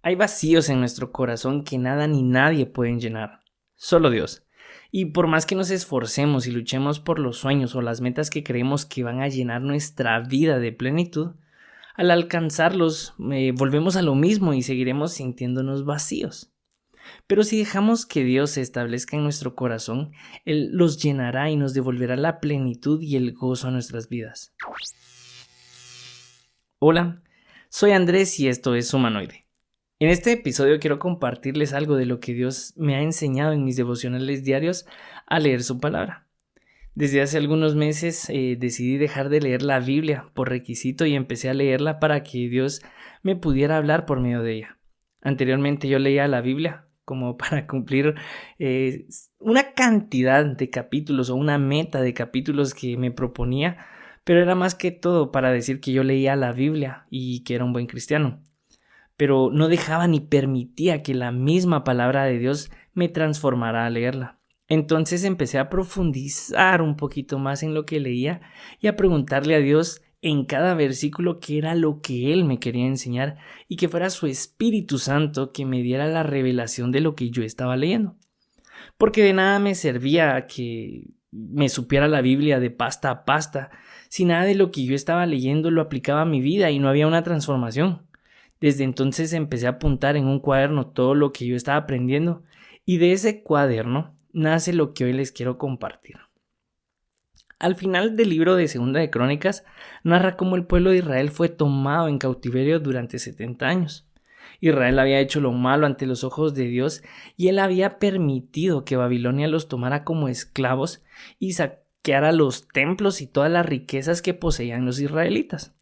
Hay vacíos en nuestro corazón que nada ni nadie pueden llenar, solo Dios. Y por más que nos esforcemos y luchemos por los sueños o las metas que creemos que van a llenar nuestra vida de plenitud, al alcanzarlos volvemos a lo mismo y seguiremos sintiéndonos vacíos. Pero si dejamos que Dios se establezca en nuestro corazón, Él los llenará y nos devolverá la plenitud y el gozo a nuestras vidas. Hola, soy Andrés y esto es Humanoide. En este episodio quiero compartirles algo de lo que Dios me ha enseñado en mis devocionales diarios al leer su palabra. Desde hace algunos meses decidí dejar de leer la Biblia por requisito y empecé a leerla para que Dios me pudiera hablar por medio de ella. Anteriormente yo leía la Biblia como para cumplir una cantidad de capítulos o una meta de capítulos que me proponía, pero era más que todo para decir que yo leía la Biblia y que era un buen cristiano. Pero no dejaba ni permitía que la misma palabra de Dios me transformara al leerla. Entonces empecé a profundizar un poquito más en lo que leía y a preguntarle a Dios en cada versículo qué era lo que Él me quería enseñar y que fuera su Espíritu Santo que me diera la revelación de lo que yo estaba leyendo. Porque de nada me servía que me supiera la Biblia de pasta a pasta si nada de lo que yo estaba leyendo lo aplicaba a mi vida y no había una transformación. Desde entonces empecé a apuntar en un cuaderno todo lo que yo estaba aprendiendo y de ese cuaderno nace lo que hoy les quiero compartir. Al final del libro de Segunda de Crónicas narra cómo el pueblo de Israel fue tomado en cautiverio durante 70 años. Israel había hecho lo malo ante los ojos de Dios y él había permitido que Babilonia los tomara como esclavos y saqueara los templos y todas las riquezas que poseían los israelitas.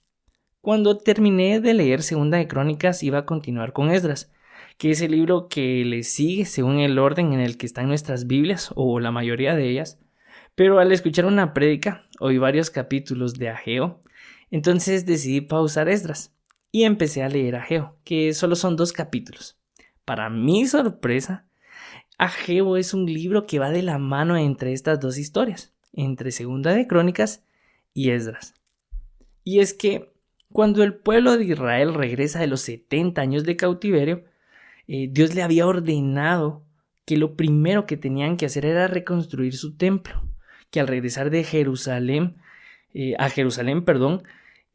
Cuando terminé de leer Segunda de Crónicas iba a continuar con Esdras, que es el libro que le sigue según el orden en el que están nuestras Biblias, o la mayoría de ellas, pero al escuchar una prédica oí varios capítulos de Ageo, entonces decidí pausar Esdras y empecé a leer Ageo, que solo son 2 capítulos. Para mi sorpresa, Ageo es un libro que va de la mano entre estas 2 historias, entre Segunda de Crónicas y Esdras. Y es que cuando el pueblo de Israel regresa de los 70 años de cautiverio, Dios le había ordenado que lo primero que tenían que hacer era reconstruir su templo, que al regresar de Jerusalén,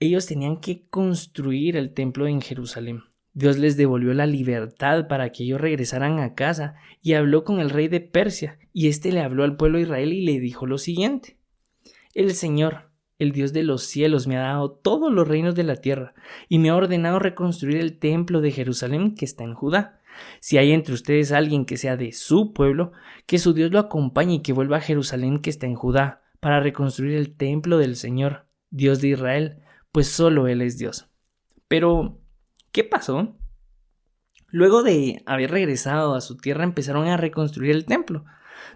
ellos tenían que construir el templo en Jerusalén. Dios les devolvió la libertad para que ellos regresaran a casa y habló con el rey de Persia, y éste le habló al pueblo de Israel y le dijo lo siguiente: el Señor, el Dios de los cielos, me ha dado todos los reinos de la tierra y me ha ordenado reconstruir el templo de Jerusalén que está en Judá. Si hay entre ustedes alguien que sea de su pueblo, que su Dios lo acompañe y que vuelva a Jerusalén que está en Judá para reconstruir el templo del Señor, Dios de Israel, pues solo Él es Dios. Pero, ¿qué pasó? Luego de haber regresado a su tierra empezaron a reconstruir el templo,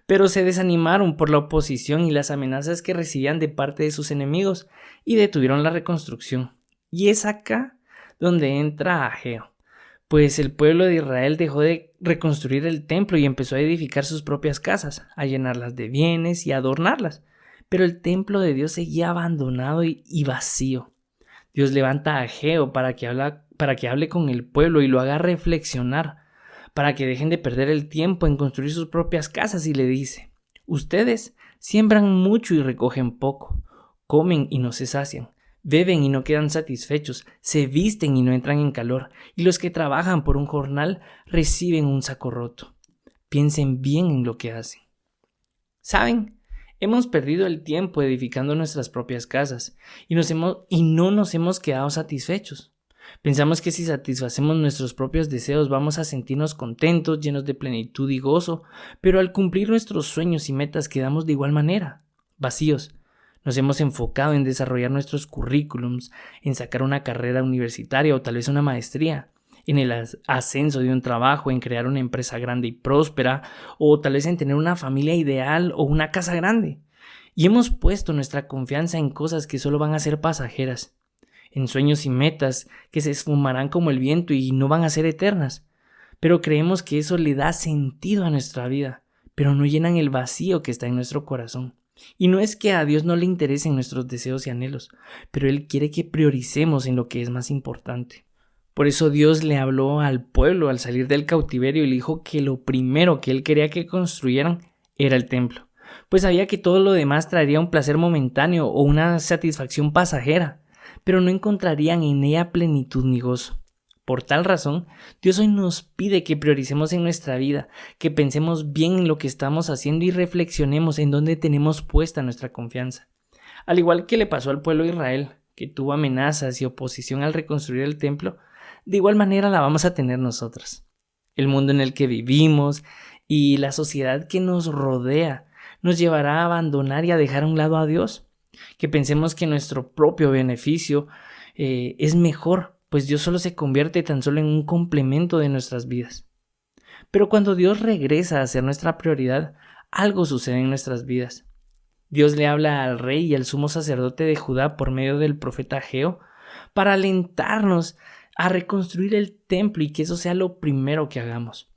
pero se desanimaron por la oposición y las amenazas que recibían de parte de sus enemigos y detuvieron la reconstrucción. Y es acá donde entra Ageo, pues el pueblo de Israel dejó de reconstruir el templo y empezó a edificar sus propias casas, a llenarlas de bienes y a adornarlas, pero el templo de Dios seguía abandonado y vacío. Dios levanta a Ageo para que hable con el pueblo y lo haga reflexionar, para que dejen de perder el tiempo en construir sus propias casas, y le dice: ustedes siembran mucho y recogen poco, comen y no se sacian, beben y no quedan satisfechos, se visten y no entran en calor, y los que trabajan por un jornal reciben un saco roto. Piensen bien en lo que hacen. ¿Saben? Hemos perdido el tiempo edificando nuestras propias casas y no nos hemos quedado satisfechos. Pensamos que si satisfacemos nuestros propios deseos vamos a sentirnos contentos, llenos de plenitud y gozo, pero al cumplir nuestros sueños y metas quedamos de igual manera, vacíos. Nos hemos enfocado en desarrollar nuestros currículums, en sacar una carrera universitaria o tal vez una maestría, en el ascenso de un trabajo, en crear una empresa grande y próspera, o tal vez en tener una familia ideal o una casa grande. Y hemos puesto nuestra confianza en cosas que solo van a ser pasajeras, en sueños y metas que se esfumarán como el viento y no van a ser eternas. Pero creemos que eso le da sentido a nuestra vida, pero no llenan el vacío que está en nuestro corazón. Y no es que a Dios no le interesen nuestros deseos y anhelos, pero Él quiere que prioricemos en lo que es más importante. Por eso Dios le habló al pueblo al salir del cautiverio y le dijo que lo primero que él quería que construyeran era el templo, pues sabía que todo lo demás traería un placer momentáneo o una satisfacción pasajera, pero no encontrarían en ella plenitud ni gozo. Por tal razón, Dios hoy nos pide que prioricemos en nuestra vida, que pensemos bien en lo que estamos haciendo y reflexionemos en dónde tenemos puesta nuestra confianza. Al igual que le pasó al pueblo de Israel, que tuvo amenazas y oposición al reconstruir el templo, de igual manera la vamos a tener nosotros. El mundo en el que vivimos y la sociedad que nos rodea nos llevará a abandonar y a dejar a un lado a Dios, que pensemos que nuestro propio beneficio es mejor, pues Dios solo se convierte tan solo en un complemento de nuestras vidas. Pero cuando Dios regresa a ser nuestra prioridad, algo sucede en nuestras vidas. Dios le habla al rey y al sumo sacerdote de Judá por medio del profeta Ageo para alentarnos a reconstruir el templo y que eso sea lo primero que hagamos.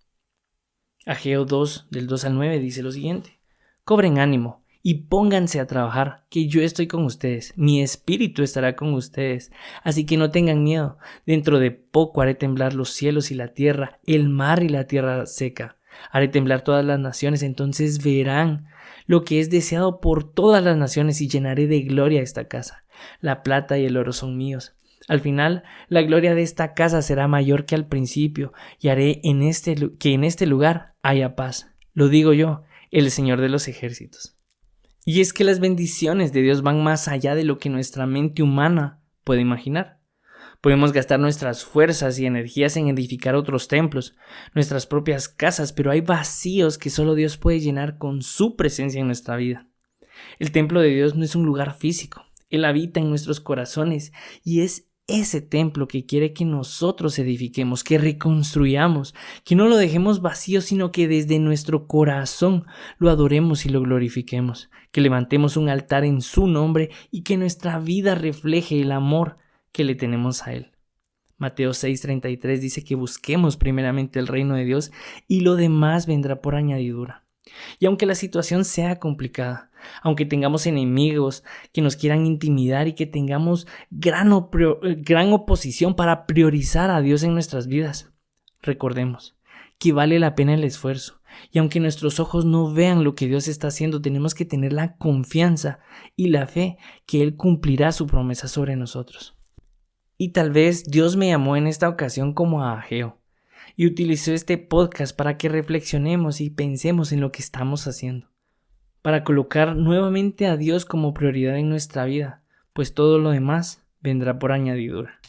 Ageo 2, del 2 al 9 dice lo siguiente: cobren ánimo y pónganse a trabajar, que yo estoy con ustedes, mi espíritu estará con ustedes, así que no tengan miedo. Dentro de poco haré temblar los cielos y la tierra, el mar y la tierra seca. Haré temblar todas las naciones, entonces verán lo que es deseado por todas las naciones y llenaré de gloria esta casa. La plata y el oro son míos. Al final, la gloria de esta casa será mayor que al principio, y haré que en este lugar haya paz. Lo digo yo, el Señor de los ejércitos. Y es que las bendiciones de Dios van más allá de lo que nuestra mente humana puede imaginar. Podemos gastar nuestras fuerzas y energías en edificar otros templos, nuestras propias casas, pero hay vacíos que solo Dios puede llenar con su presencia en nuestra vida. El templo de Dios no es un lugar físico, Él habita en nuestros corazones y es ese templo que quiere que nosotros edifiquemos, que reconstruyamos, que no lo dejemos vacío, sino que desde nuestro corazón lo adoremos y lo glorifiquemos, que levantemos un altar en su nombre y que nuestra vida refleje el amor que le tenemos a Él. Mateo 6:33 dice que busquemos primeramente el reino de Dios y lo demás vendrá por añadidura. Y aunque la situación sea complicada, aunque tengamos enemigos que nos quieran intimidar y que tengamos gran oposición para priorizar a Dios en nuestras vidas, recordemos que vale la pena el esfuerzo. Y aunque nuestros ojos no vean lo que Dios está haciendo, tenemos que tener la confianza y la fe que Él cumplirá su promesa sobre nosotros. Y tal vez Dios me llamó en esta ocasión como a Ageo y utilizó este podcast para que reflexionemos y pensemos en lo que estamos haciendo, para colocar nuevamente a Dios como prioridad en nuestra vida, pues todo lo demás vendrá por añadidura.